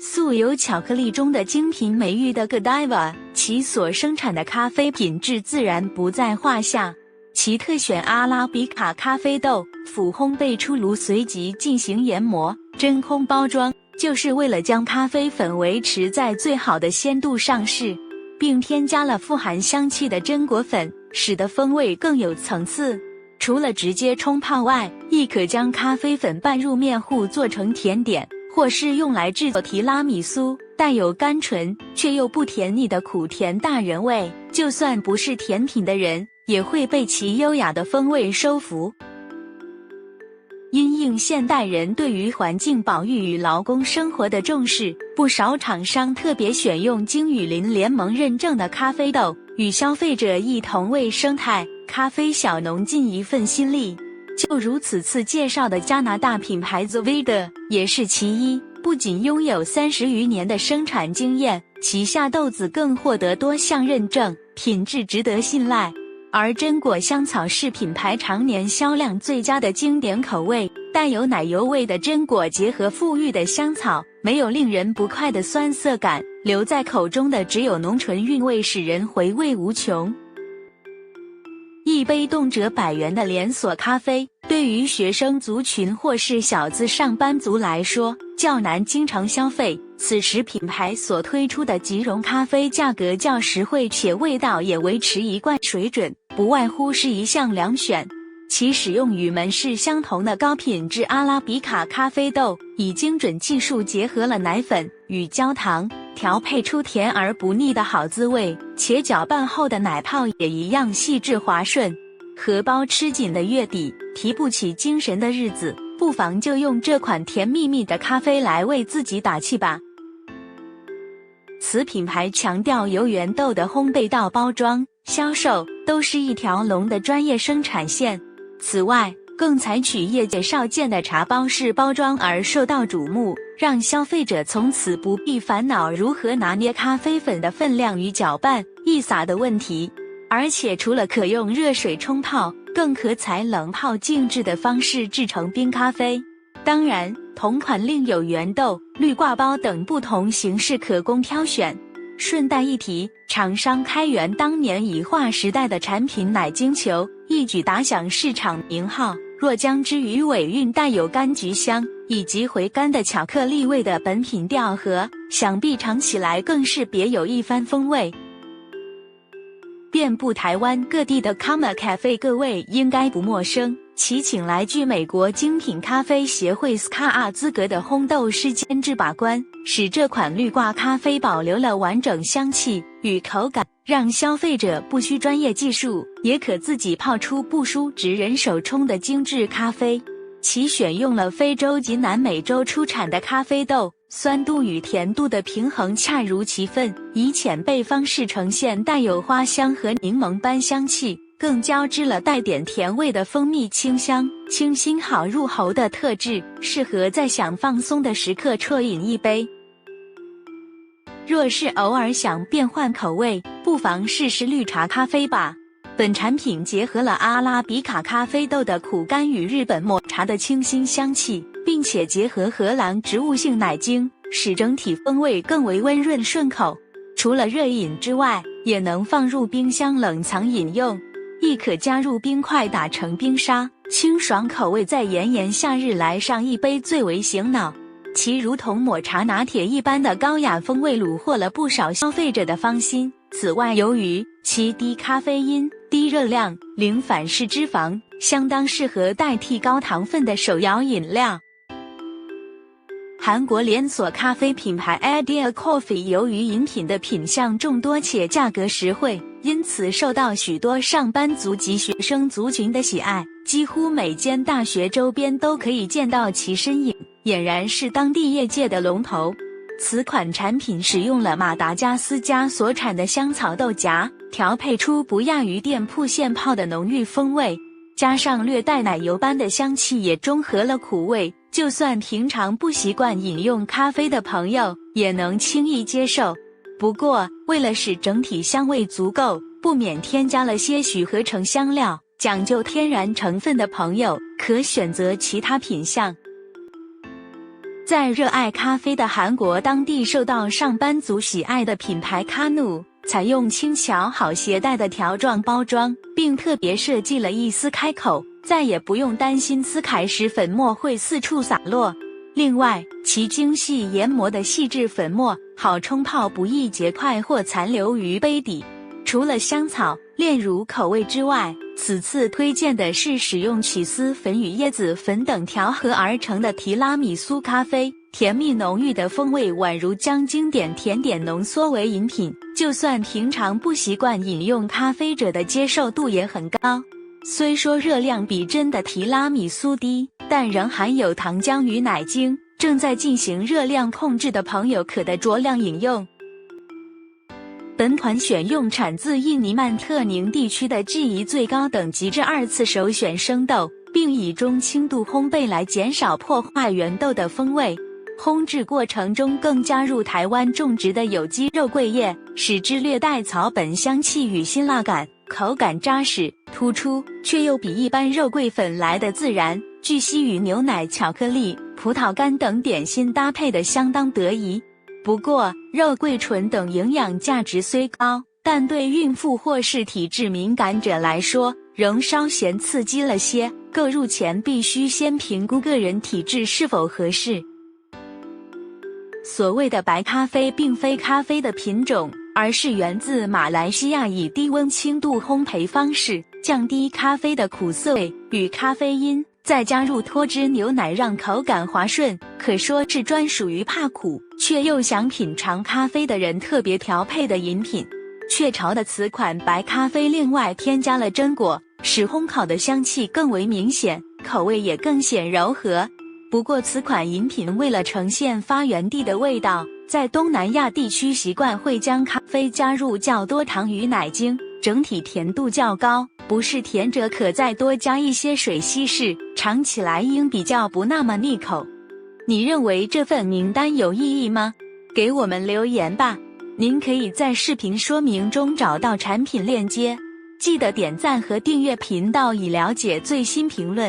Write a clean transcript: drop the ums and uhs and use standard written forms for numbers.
素有巧克力中的精品美誉的 Godiva， 其所生产的咖啡品质自然不在话下。其特选阿拉比卡咖啡豆辅烘焙出炉，随即进行研磨、真空包装，就是为了将咖啡粉维持在最好的鲜度上市，并添加了富含香气的榛果粉，使得风味更有层次。除了直接冲泡外，亦可将咖啡粉拌入面糊做成甜点，或是用来制作提拉米苏，带有甘醇却又不甜腻的苦甜大人味，就算不是甜品的人也会被其优雅的风味收服。因应现代人对于环境保育与劳工生活的重视，不少厂商特别选用经雨林联盟认证的咖啡豆，与消费者一同为生态咖啡小农尽一份心力。就如此次介绍的加拿大品牌 Zovida 也是其一，不仅拥有30余年的生产经验，旗下豆子更获得多项认证，品质值得信赖。而榛果香草是品牌常年销量最佳的经典口味，带有奶油味的榛果结合馥郁的香草，没有令人不快的酸涩感，留在口中的只有浓醇韵味，使人回味无穷。一杯动辄100元的连锁咖啡，对于学生族群或是小资上班族来说较难经常消费。此时品牌所推出的即溶咖啡价格较实惠，且味道也维持一贯水准，不外乎是一项良选。其使用与门市相同的高品质阿拉比卡咖啡豆，以精准技术结合了奶粉与焦糖，调配出甜而不腻的好滋味，且搅拌后的奶泡也一样细致滑顺。荷包吃紧的月底，提不起精神的日子，不妨就用这款甜蜜蜜的咖啡来为自己打气吧。此品牌强调由原豆的烘焙到包装、销售都是一条龙的专业生产线。此外，更采取业界少见的茶包式包装而受到瞩目，让消费者从此不必烦恼如何拿捏咖啡粉的分量与搅拌、易洒的问题。而且除了可用热水冲泡，更可采冷泡静置的方式制成冰咖啡。当然，同款另有原豆、滤挂包等不同形式可供挑选。顺带一提，厂商开源当年以划时代的产品奶精球，一举打响市场名号。若将之与尾韵带有柑橘香以及回甘的巧克力味的本品调和，想必尝起来更是别有一番风味。遍布台湾各地的 Karma Cafe 各位应该不陌生，其请来具美国精品咖啡协会 SCA 资格的烘豆师监制把关，使这款滤挂咖啡保留了完整香气与口感，让消费者不需专业技术也可自己泡出不输职人手冲的精致咖啡。其选用了非洲及南美洲出产的咖啡豆，酸度与甜度的平衡恰如其分，以浅焙方式呈现带有花香和柠檬般香气，更交织了带点甜味的蜂蜜清香，清新好入喉的特质，适合在想放松的时刻啜饮一杯。若是偶尔想变换口味，不妨试试绿茶咖啡吧。本产品结合了阿拉比卡咖啡豆的苦甘与日本抹茶的清新香气，并且结合荷兰植物性奶精，使整体风味更为温润顺口。除了热饮之外，也能放入冰箱冷藏饮用，亦可加入冰块打成冰沙，清爽口味在炎炎夏日来上一杯最为醒脑。其如同抹茶拿铁一般的高雅风味虏获了不少消费者的芳心。此外，由于其低咖啡因、低热量、零反式脂肪，相当适合代替高糖分的手摇饮料。韩国连锁咖啡品牌 Idea Coffee 由于饮品的品项众多且价格实惠，因此受到许多上班族及学生族群的喜爱，几乎每间大学周边都可以见到其身影，俨然是当地业界的龙头。此款产品使用了马达加斯加所产的香草豆荚，调配出不亚于店铺现泡的浓郁风味，加上略带奶油般的香气，也中和了苦味，就算平常不习惯饮用咖啡的朋友也能轻易接受。不过，为了使整体香味足够，不免添加了些许合成香料，讲究天然成分的朋友可选择其他品项。在热爱咖啡的韩国当地受到上班族喜爱的品牌卡努，采用轻巧好携带的条状包装，并特别设计了一撕开口，再也不用担心撕开时粉末会四处洒落。另外，其精细研磨的细致粉末好冲泡，不易结块或残留于杯底。除了香草、炼乳口味之外，此次推荐的是使用起司粉与椰子粉等调和而成的提拉米苏咖啡，甜蜜浓郁的风味宛如将经典甜点浓缩为饮品，就算平常不习惯饮用咖啡者的接受度也很高。虽说热量比真的提拉米苏低，但仍含有糖浆与奶精，正在进行热量控制的朋友可得酌量饮用。本款选用产自印尼曼特宁地区的质疑最高等级至2次首选生豆，并以中轻度烘焙来减少破坏原豆的风味。烘制过程中更加入台湾种植的有机肉桂叶，使之略带草本香气与辛辣感，口感扎实突出，却又比一般肉桂粉来得自然，据悉与牛奶、巧克力、葡萄干等点心搭配得相当得宜。不过，肉桂醇等营养价值虽高，但对孕妇或是体质敏感者来说，仍稍嫌刺激了些，购入前必须先评估个人体质是否合适。所谓的白咖啡并非咖啡的品种，而是源自马来西亚以低温轻度烘焙方式降低咖啡的苦涩味与咖啡因，再加入脱脂牛奶让口感滑顺，可说是专属于怕苦却又想品尝咖啡的人特别调配的饮品。雀巢的此款白咖啡另外添加了榛果，使烘烤的香气更为明显，口味也更显柔和。不过此款饮品为了呈现发源地的味道，在东南亚地区习惯会将咖啡加入较多糖与奶精，整体甜度较高，不是甜者可再多加一些水稀释，尝起来应比较不那么腻口。你认为这份名单有意义吗？给我们留言吧。您可以在视频说明中找到产品链接，记得点赞和订阅频道以了解最新评论。